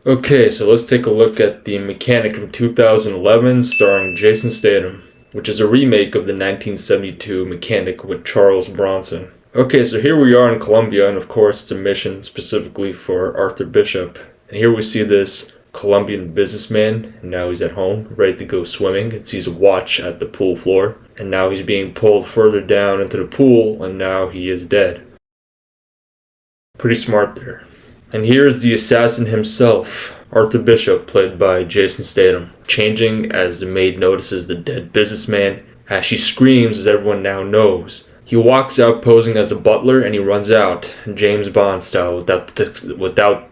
Okay, so let's take a look at The Mechanic from 2011 starring Jason Statham, which is a remake of the 1972 Mechanic with Charles Bronson. Okay, so here we are in Colombia, and of course it's a mission specifically for Arthur Bishop. And here we see this Colombian businessman, and now he's at home, ready to go swimming, and sees a watch at the pool floor, and now he's being pulled further down into the pool, and now he is dead. Pretty smart there. And here's the assassin himself, Arthur Bishop, played by Jason Statham, changing as the maid notices the dead businessman, as she screams as everyone now knows. He walks out posing as the butler and he runs out, James Bond style, without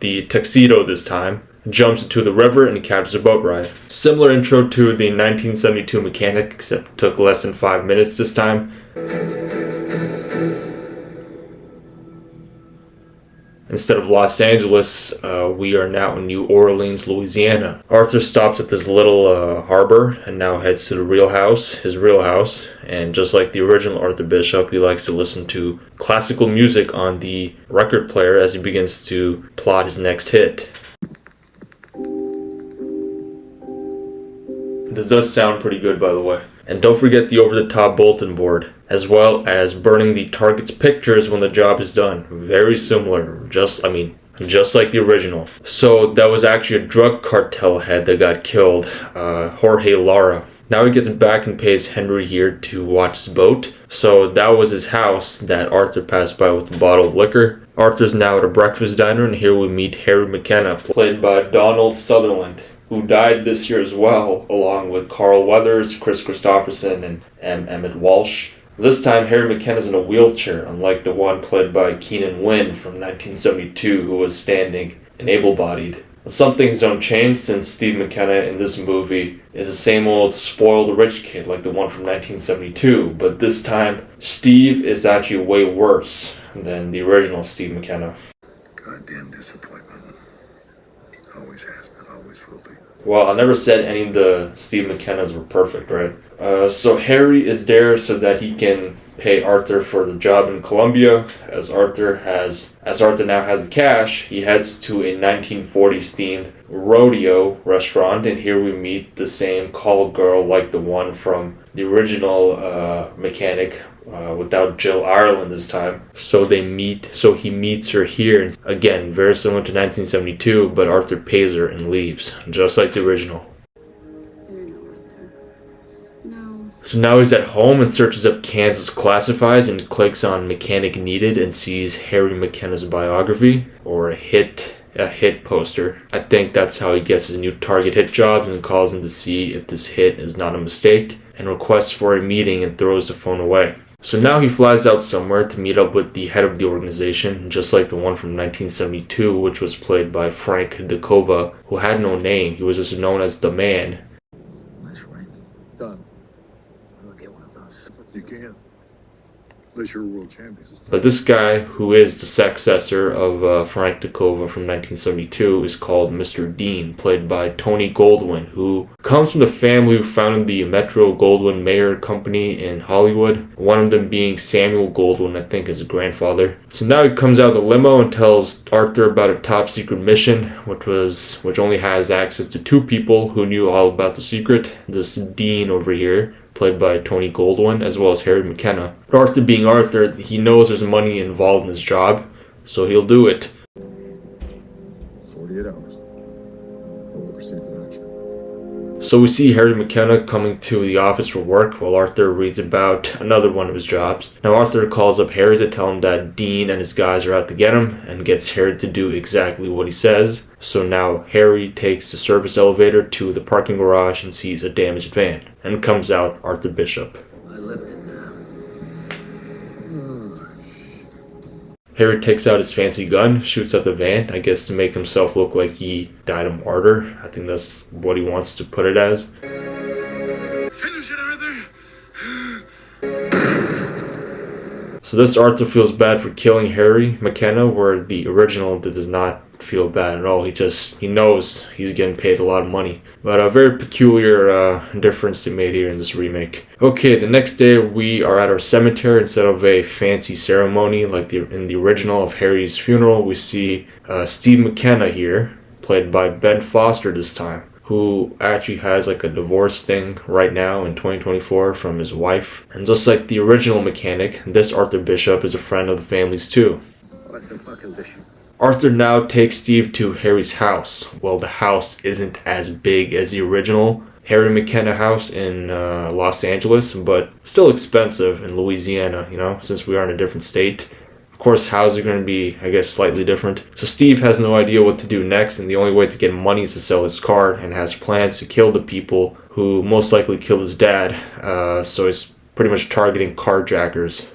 the tuxedo this time, jumps into the river and captures a boat ride. Similar intro to the 1972 Mechanic, except took less than 5 minutes this time. Instead of Los Angeles, we are now in New Orleans, Louisiana. Arthur stops at this little harbor and now heads to the real house, his real house. And just like the original Arthur Bishop, he likes to listen to classical music on the record player as he begins to plot his next hit. This does sound pretty good, by the way. And don't forget the over-the-top bulletin board, as well as burning the target's pictures when the job is done. Very similar, just like the original. So that was actually a drug cartel head that got killed, Jorge Lara. Now he gets back and pays Henry here to watch his boat. So that was his house that Arthur passed by with a bottle of liquor. Arthur's now at a breakfast diner, and here we meet Harry McKenna, played by Donald Sutherland, who died this year as well, along with Carl Weathers, Chris Christopherson, and Emmett Walsh. This time, Harry McKenna's in a wheelchair, unlike the one played by Keenan Wynn from 1972, who was standing and able-bodied. But some things don't change, since Steve McKenna in this movie is the same old spoiled rich kid like the one from 1972, but this time, Steve is actually way worse than the original Steve McKenna. Goddamn disappointment. Always has been, always will be. Well, I never said any of the Steve McKennas were perfect, right? So Harry is there so that he can pay Arthur for the job in Colombia. As Arthur now has the cash, he heads to a 1940s themed rodeo restaurant, and here we meet the same call girl like the one from the original Mechanic, without Jill Ireland this time. So he meets her here. And again, very similar to 1972, but Arthur pays her and leaves, just like the original. So now he's at home and searches up Kansas Classifieds and clicks on Mechanic Needed and sees Harry McKenna's biography, or a hit poster. I think that's how he gets his new target hit jobs, and calls in to see if this hit is not a mistake, and requests for a meeting and throws the phone away. So now he flies out somewhere to meet up with the head of the organization, just like the one from 1972, which was played by Frank Decova, who had no name. He was just known as the Man. Nice ring. Done. I'll get one of those. You can. Unless you're a world champion. But this guy, who is the successor of Frank Decova from 1972, is called Mr. Dean, played by Tony Goldwyn, who comes from the family who founded the Metro-Goldwyn-Mayer Company in Hollywood, one of them being Samuel Goldwyn, I think, is a grandfather. So now he comes out of the limo and tells Arthur about a top-secret mission, which only has access to 2 people who knew all about the secret. This Dean over here, played by Tony Goldwyn, as well as Harry McKenna. But Arthur being Arthur, he knows there's money involved in this job, so he'll do it. 48 hours. We'll proceed with action. So we see Harry McKenna coming to the office for work while Arthur reads about another one of his jobs. Now Arthur calls up Harry to tell him that Dean and his guys are out to get him, and gets Harry to do exactly what he says. So now Harry takes the service elevator to the parking garage and sees a damaged van. And comes out Arthur Bishop. I left it now. Harry takes out his fancy gun, shoots at the van, I guess to make himself look like he died a martyr. I think that's what he wants to put it as. Finish it, Arthur! So this Arthur feels bad for killing Harry McKenna, where the original does not feel bad at all. He knows he's getting paid a lot of money. But a very peculiar difference they made here in this remake. Okay, the next day we are at our cemetery. Instead of a fancy ceremony like in the original of Harry's funeral, we see Steve McKenna here, played by Ben Foster this time, who actually has like a divorce thing right now in 2024 from his wife. And just like the original mechanic, this Arthur Bishop is a friend of the family's too. What's the fucking Bishop? Arthur now takes Steve to Harry's house. Well, the house isn't as big as the original Harry McKenna house in Los Angeles, but still expensive in Louisiana, since we are in a different state. Of course, houses are going to be, I guess, slightly different. So Steve has no idea what to do next, and the only way to get money is to sell his car, and has plans to kill the people who most likely killed his dad. So he's pretty much targeting carjackers.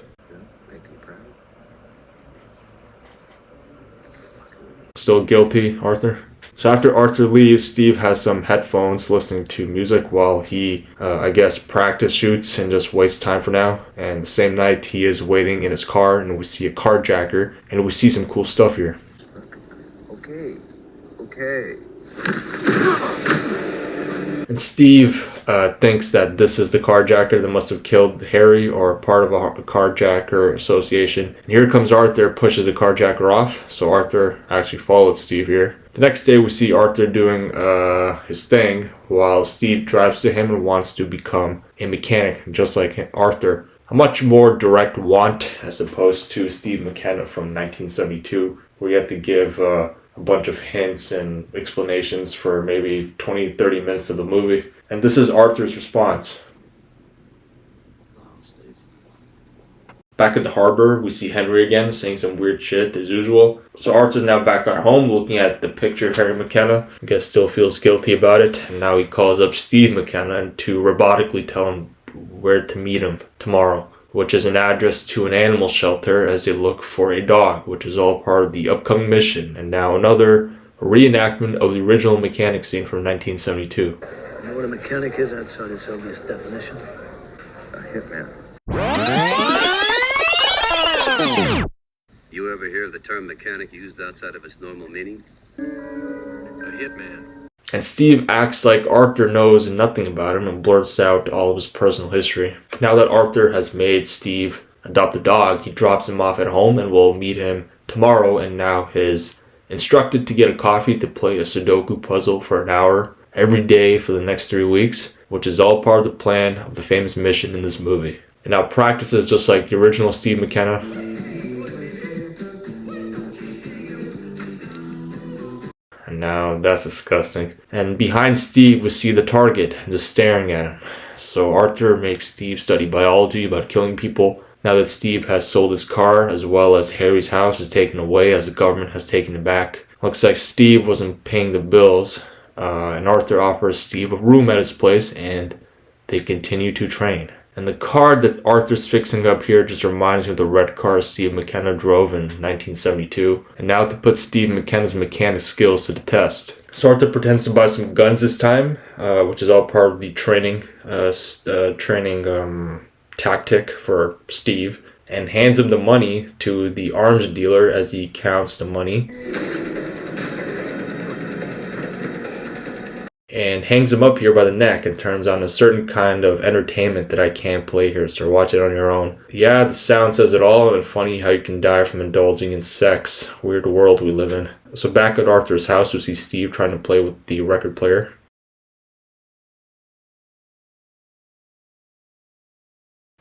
Still guilty, Arthur? So after Arthur leaves, Steve has some headphones listening to music while he, I guess, practice shoots and just wastes time for now. And the same night, he is waiting in his car, and we see a carjacker, and we see some cool stuff here. Okay. And Steve thinks that this is the carjacker that must have killed Harry, or part of a carjacker association. And here comes Arthur, pushes the carjacker off, so Arthur actually followed Steve here. The next day we see Arthur doing his thing, while Steve drives to him and wants to become a mechanic, just like Arthur. A much more direct want, as opposed to Steve McKenna from 1972, where you have to give a bunch of hints and explanations for maybe 20-30 minutes of the movie. And this is Arthur's response. Back at the harbor, we see Henry again saying some weird shit as usual. So Arthur's now back at home looking at the picture of Harry McKenna. I guess still feels guilty about it. And now he calls up Steve McKenna to robotically tell him where to meet him tomorrow, which is an address to an animal shelter as they look for a dog, which is all part of the upcoming mission. And now another reenactment of the original mechanic scene from 1972. You know what a mechanic is outside its obvious definition? A hitman. You ever hear the term mechanic used outside of its normal meaning? A hitman. And Steve acts like Arthur knows nothing about him and blurts out all of his personal history. Now that Arthur has made Steve adopt a dog, he drops him off at home and will meet him tomorrow, and now is instructed to get a coffee to play a Sudoku puzzle for an hour every day for the next 3 weeks, which is all part of the plan of the famous mission in this movie. And now practices just like the original Steve McKenna. And now that's disgusting. And behind Steve we see the target just staring at him. So Arthur makes Steve study biology about killing people. Now that Steve has sold his car, as well as Harry's house is taken away as the government has taken it back. Looks like Steve wasn't paying the bills. And Arthur offers Steve a room at his place, and they continue to train. And the car that Arthur's fixing up here just reminds me of the red car Steve McKenna drove in 1972. And now to put Steve McKenna's mechanic skills to the test. So Arthur pretends to buy some guns this time, which is all part of the training tactic for Steve, and hands him the money to the arms dealer as he counts the money. And hangs him up here by the neck and turns on a certain kind of entertainment that I can't play here, so watch it on your own. Yeah, the sound says it all, and funny how you can die from indulging in sex. Weird world we live in. So back at Arthur's house, we see Steve trying to play with the record player.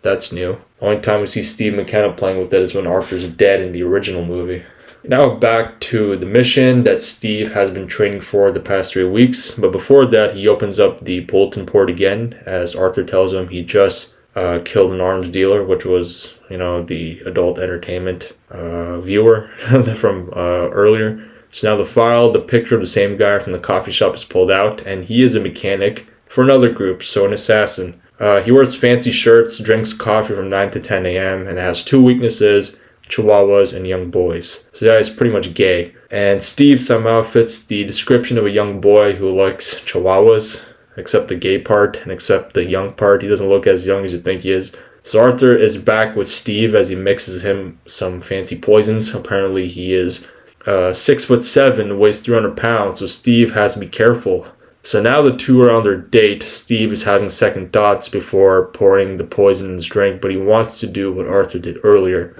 That's new. The only time we see Steve McKenna playing with it is when Arthur's dead in the original movie. Now back to the mission that Steve has been training for the past 3 weeks. But before that, he opens up the bulletin board again as Arthur tells him he just killed an arms dealer, which was, the adult entertainment viewer from earlier. So now the picture of the same guy from the coffee shop is pulled out, and he is a mechanic for another group, so an assassin. He wears fancy shirts, drinks coffee from 9 to 10 a.m., and has 2 weaknesses: chihuahuas and young boys. So yeah, he's pretty much gay. And Steve somehow fits the description of a young boy who likes chihuahuas, except the gay part, and except the young part. He doesn't look as young as you think he is. So Arthur is back with Steve as he mixes him some fancy poisons. Apparently he is 6'7", weighs 300 pounds, so Steve has to be careful. So now the two are on their date. Steve is having second thoughts before pouring the poison in his drink, but he wants to do what Arthur did earlier.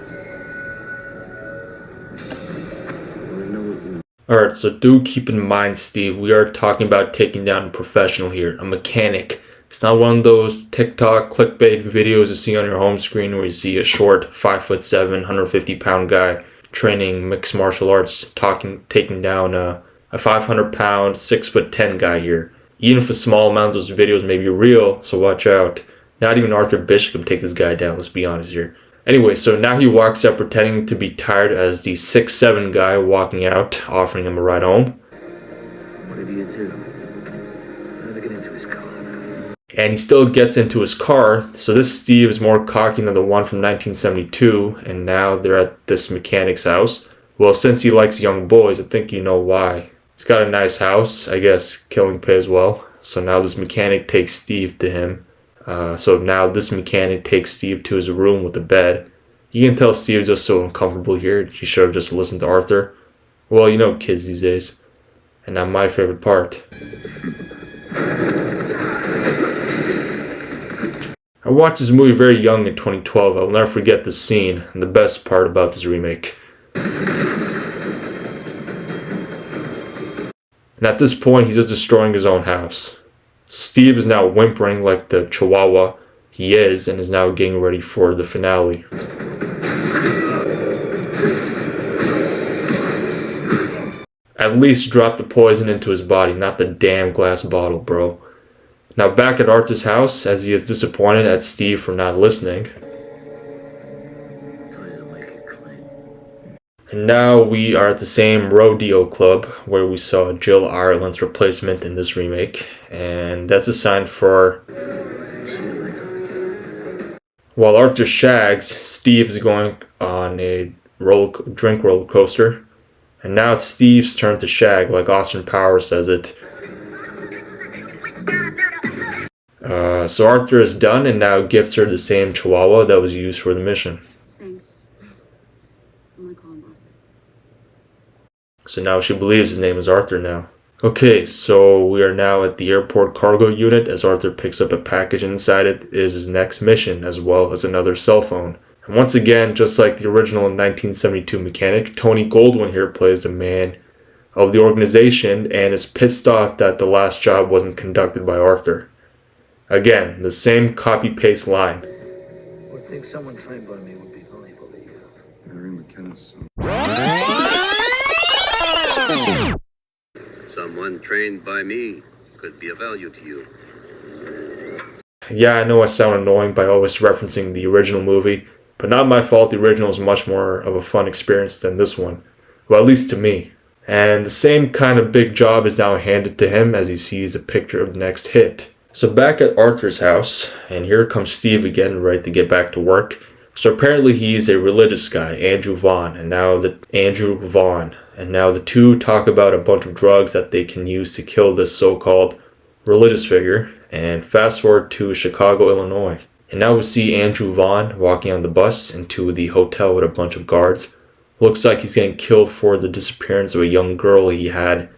Alright, so do keep in mind, Steve, we are talking about taking down a professional here, a mechanic. It's not one of those TikTok clickbait videos you see on your home screen where you see a short 5'7", 150-pound guy training mixed martial arts taking down a 500-pound, 6'10" guy here. Even if a small amount of those videos may be real, so watch out. Not even Arthur Bishop can take this guy down, let's be honest here. Anyway, so now he walks out pretending to be tired as the 6'7" guy walking out, offering him a ride home. Whatever you do, never get into his car. And he still gets into his car, so this Steve is more cocky than the one from 1972, and now they're at this mechanic's house. Well, since he likes young boys, I think you know why. He's got a nice house, I guess killing pays well. So now this mechanic takes Steve to him. So now this mechanic takes Steve to his room with a bed. You can tell Steve's just so uncomfortable here. He should have just listened to Arthur. Well, you know kids these days. And now my favorite part. I watched this movie very young in 2012. I will never forget this scene and the best part about this remake. And at this point, he's just destroying his own house. So Steve is now whimpering like the chihuahua he is and is now getting ready for the finale. At least drop the poison into his body, not the damn glass bottle, bro. Now back at Arthur's house, as he is disappointed at Steve for not listening. And now we are at the same rodeo club where we saw Jill Ireland's replacement in this remake. And that's a sign for... While Arthur shags, Steve is going on a drink roller coaster. And now it's Steve's turn to shag, like Austin Powers says it. So Arthur is done and now gifts her the same chihuahua that was used for the mission. Thanks. I'm gonna call him Arthur. So now she believes his name is Arthur now. Okay, so we are now at the airport cargo unit as Arthur picks up a package and inside it is his next mission as well as another cell phone. And once again, just like the original 1972 mechanic, Tony Goldwyn here plays the man of the organization and is pissed off that the last job wasn't conducted by Arthur. Again, the same copy-paste line. I think someone trained by me would be valuable to you. Harry McKenna's son. Someone trained by me could be of value to you. Yeah, I know I sound annoying by always referencing the original movie, but not my fault. The original is much more of a fun experience than this one. Well, at least to me. And the same kind of big job is now handed to him as he sees a picture of the next hit. So back at Arthur's house, and here comes Steve again, ready to get back to work. So apparently he's a religious guy, Andrew Vaughn, and now the two talk about a bunch of drugs that they can use to kill this so-called religious figure. And fast forward to Chicago, Illinois. And now we see Andrew Vaughn walking on the bus into the hotel with a bunch of guards. Looks like he's getting killed for the disappearance of a young girl he had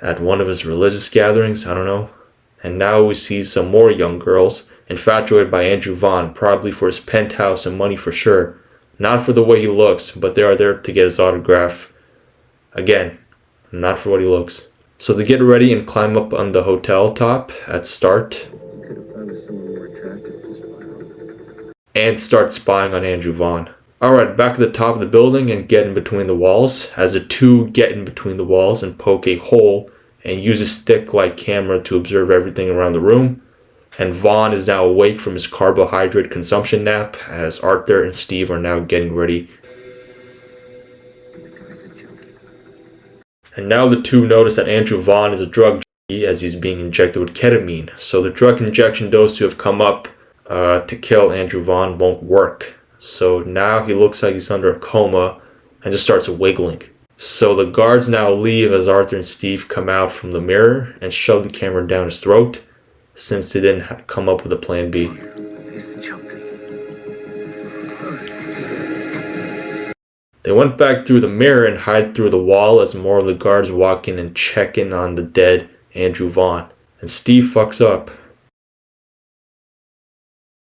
at one of his religious gatherings, I don't know. And now we see some more young girls infatuated by Andrew Vaughn, probably for his penthouse and money for sure. Not for the way he looks, but they are there to get his autograph. Again, not for what he looks. So they get ready and climb up on the hotel top at start. Could have found us someone more attractive to spy on. And start spying on Andrew Vaughn. Alright, back to the top of the building and get in between the walls. As the two get in between the walls and poke a hole and use a stick-like camera to observe everything around the room. And Vaughn is now awake from his carbohydrate consumption nap as Arthur and Steve are now getting ready. The guy's a junkie. And now the two notice that Andrew Vaughn is a drug junkie as he's being injected with ketamine. So the drug injection dose to have come up to kill Andrew Vaughn won't work. So now he looks like he's under a coma and just starts wiggling. So the guards now leave as Arthur and Steve come out from the mirror and shove the camera down his throat since they didn't come up with a plan B. He's the junkie. They went back through the mirror and hide through the wall as more of the guards walk in and check in on the dead Andrew Vaughn. And Steve fucks up.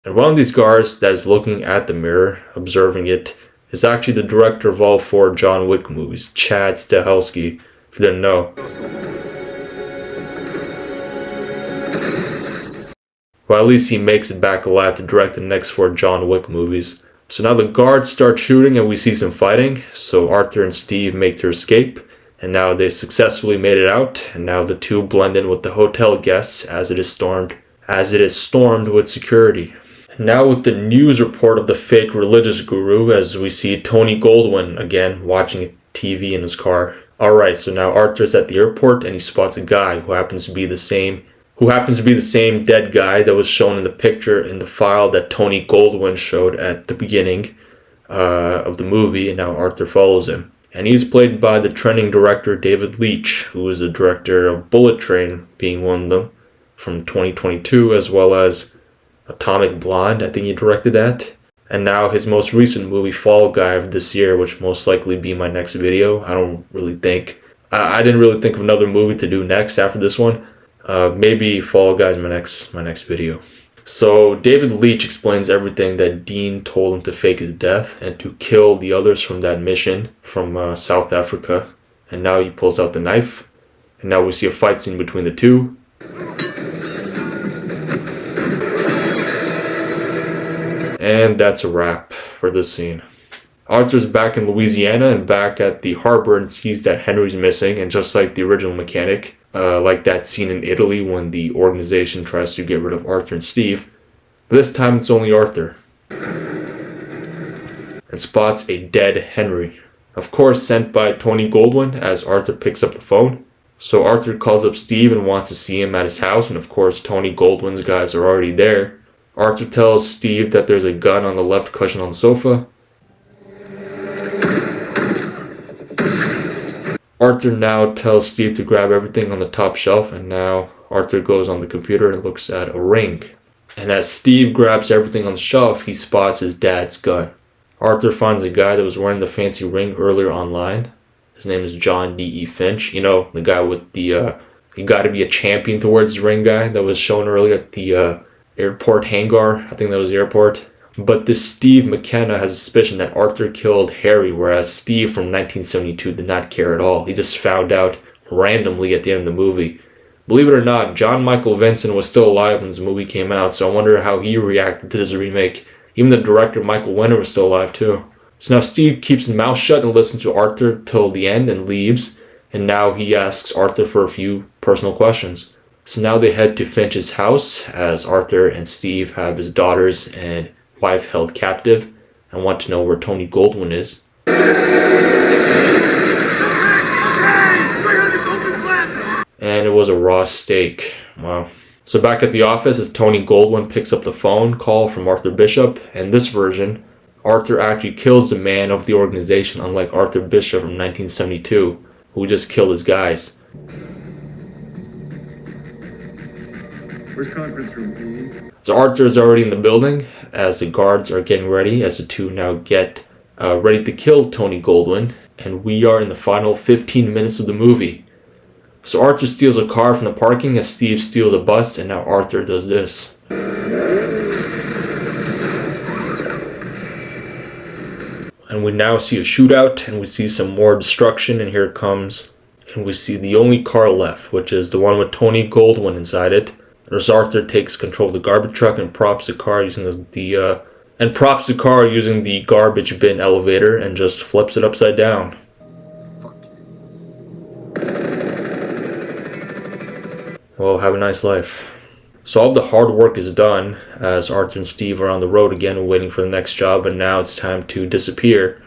And one of these guards that is looking at the mirror, observing it, is actually the director of all 4 John Wick movies, Chad Stahelski. If if you didn't know. Well, at least he makes it back alive to direct the next 4 John Wick movies. So now the guards start shooting and we see some fighting. So Arthur and Steve make their escape. And now they successfully made it out. And now the two blend in with the hotel guests as it is stormed with security. And now with the news report of the fake religious guru, as we see Tony Goldwyn again watching TV in his car. Alright, so now Arthur's at the airport and he spots a guy who happens to be the same dead guy that was shown in the picture in the file that Tony Goldwyn showed at the beginning of the movie, and now Arthur follows him. And he's played by the trending director David Leitch, who is the director of Bullet Train, being one of them, from 2022, as well as Atomic Blonde, I think he directed that. And now his most recent movie, Fall Guy, of this year, which most likely be my next video. I didn't really think of another movie to do next after this one. Maybe Fall Guys my next video. So David Leitch explains everything that Dean told him to fake his death and to kill the others from that mission from South Africa. And now he pulls out the knife. And now we see a fight scene between the two. And that's a wrap for this scene. Arthur's back in Louisiana and back at the harbor and sees that Henry's missing, and just like the original mechanic, like that scene in Italy when the organization tries to get rid of Arthur and Steve, but this time it's only Arthur. And spots a dead Henry. Of course sent by Tony Goldwyn as Arthur picks up the phone. So Arthur calls up Steve and wants to see him at his house, and of course Tony Goldwyn's guys are already there. Arthur tells Steve that there's a gun on the left cushion on the sofa. Arthur now tells Steve to grab everything on the top shelf, and now Arthur goes on the computer and looks at a ring. And as Steve grabs everything on the shelf, he spots his dad's gun. Arthur finds a guy that was wearing the fancy ring earlier online. His name is John D.E. Finch. You know, the guy with the, you gotta be a champion towards the ring guy that was shown earlier at the airport hangar. I think that was the airport. But this Steve McKenna has a suspicion that Arthur killed Harry, whereas Steve from 1972 did not care at all. He just found out randomly at the end of the movie. Believe it or not, John Michael Vincent was still alive when this movie came out, so I wonder how he reacted to this remake. Even the director, Michael Winner, was still alive too. So now Steve keeps his mouth shut and listens to Arthur till the end and leaves, and now he asks Arthur for a few personal questions. So now they head to Finch's house, as Arthur and Steve have his daughters and wife held captive and want to know where Tony Goldwyn is. And it was a raw steak. Wow. So back at the office as Tony Goldwyn picks up the phone call from Arthur Bishop. In this version, Arthur actually kills the man of the organization, unlike Arthur Bishop from 1972, who just killed his guys. Where's conference room, please? So Arthur is already in the building as the guards are getting ready, as the two now get ready to kill Tony Goldwyn. And we are in the final 15 minutes of the movie. So Arthur steals a car from the parking as Steve steals a bus, and now Arthur does this. And we now see a shootout, and we see some more destruction, and here it comes. And we see the only car left, which is the one with Tony Goldwyn inside it. As Arthur takes control of the garbage truck and props the car using the garbage bin elevator and just flips it upside down. Well, have a nice life. So all the hard work is done as Arthur and Steve are on the road again waiting for the next job, and now it's time to disappear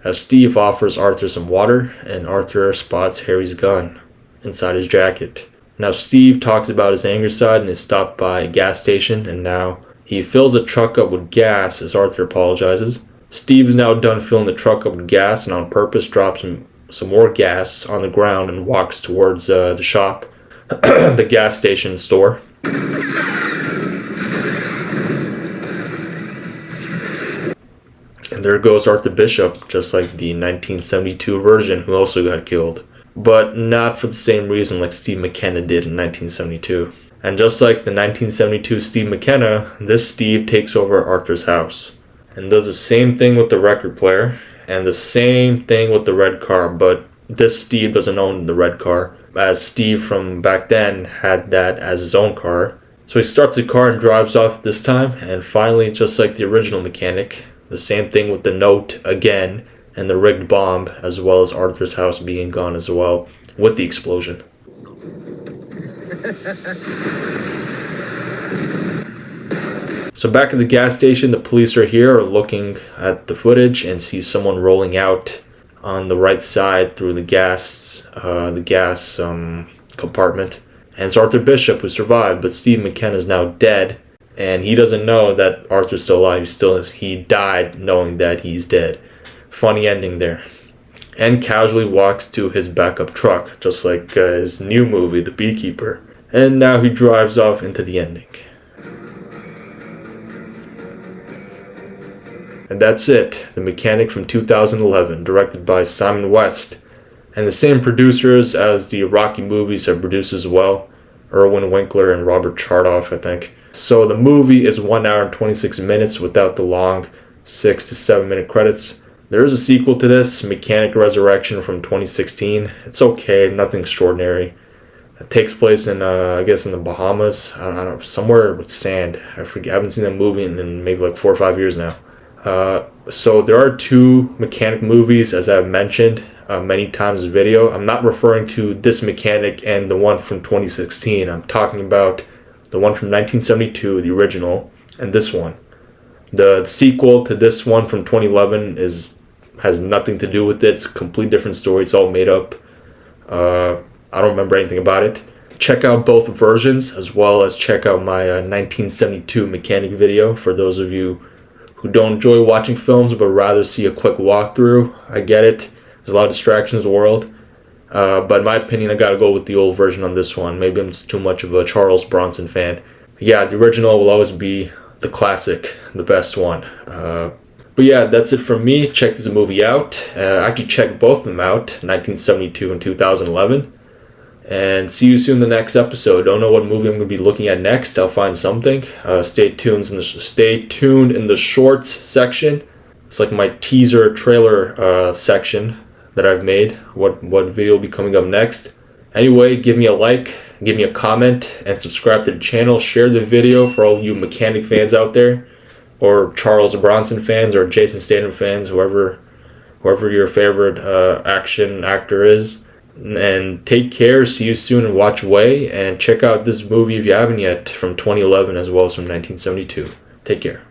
as Steve offers Arthur some water and Arthur spots Harry's gun inside his jacket. Now Steve talks about his anger side and is stopped by a gas station, and now he fills the truck up with gas as Arthur apologizes. Steve is now done filling the truck up with gas and on purpose drops some more gas on the ground and walks towards the shop, the gas station store. And there goes Arthur Bishop, just like the 1972 version, who also got killed. But not for the same reason like Steve McKenna did in 1972. And just like the 1972 Steve McKenna, this Steve takes over Arthur's house and does the same thing with the record player and the same thing with the red car, but this Steve doesn't own the red car, as Steve from back then had that as his own car. So he starts the car and drives off this time, and finally, just like the original mechanic, the same thing with the note again, and the rigged bomb, as well as Arthur's house being gone as well, with the explosion. So back at the gas station, the police are here, are looking at the footage and see someone rolling out on the right side through the gas compartment. And it's Arthur Bishop who survived, but Steve McKenna is now dead, and he doesn't know that Arthur's still alive. He died knowing that he's dead. Funny ending there. And casually walks to his backup truck, just like his new movie, The Beekeeper. And now he drives off into the ending. And that's it, The Mechanic from 2011, directed by Simon West. And the same producers as the Rocky movies are produced as well. Irwin Winkler and Robert Chardoff, I think. So the movie is 1 hour and 26 minutes without the long 6 to 7 minute credits. There is a sequel to this, Mechanic Resurrection from 2016. It's okay, nothing extraordinary. It takes place in, I guess, in the Bahamas. I don't know, somewhere with sand. I forget. I haven't seen that movie in maybe like 4 or 5 years now. So there are 2 Mechanic movies, as I've mentioned many times in this video. I'm not referring to this Mechanic and the one from 2016. I'm talking about the one from 1972, the original, and this one. The sequel to this one from 2011 has nothing to do with it. It's a completely different story. It's all made up. I don't remember anything about it. Check out both versions, as well as check out my 1972 Mechanic video for those of you who don't enjoy watching films but rather see a quick walkthrough. I get it. There's a lot of distractions in the world. But in my opinion, I gotta go with the old version on this one. Maybe I'm just too much of a Charles Bronson fan. Yeah, the original will always be the classic, the best one. But yeah, that's it from me. Check this movie out. Actually, check both of them out, 1972 and 2011. And see you soon in the next episode. Don't know what movie I'm going to be looking at next. I'll find something. Stay tuned in the shorts section. It's like my teaser trailer section that I've made. What video will be coming up next. Anyway, give me a like, give me a comment, and subscribe to the channel. Share the video for all you Mechanic fans out there, or Charles Bronson fans, or Jason Statham fans, whoever your favorite action actor is. And take care, see you soon, and watch away. And check out this movie if you haven't yet, from 2011 as well as from 1972. Take care.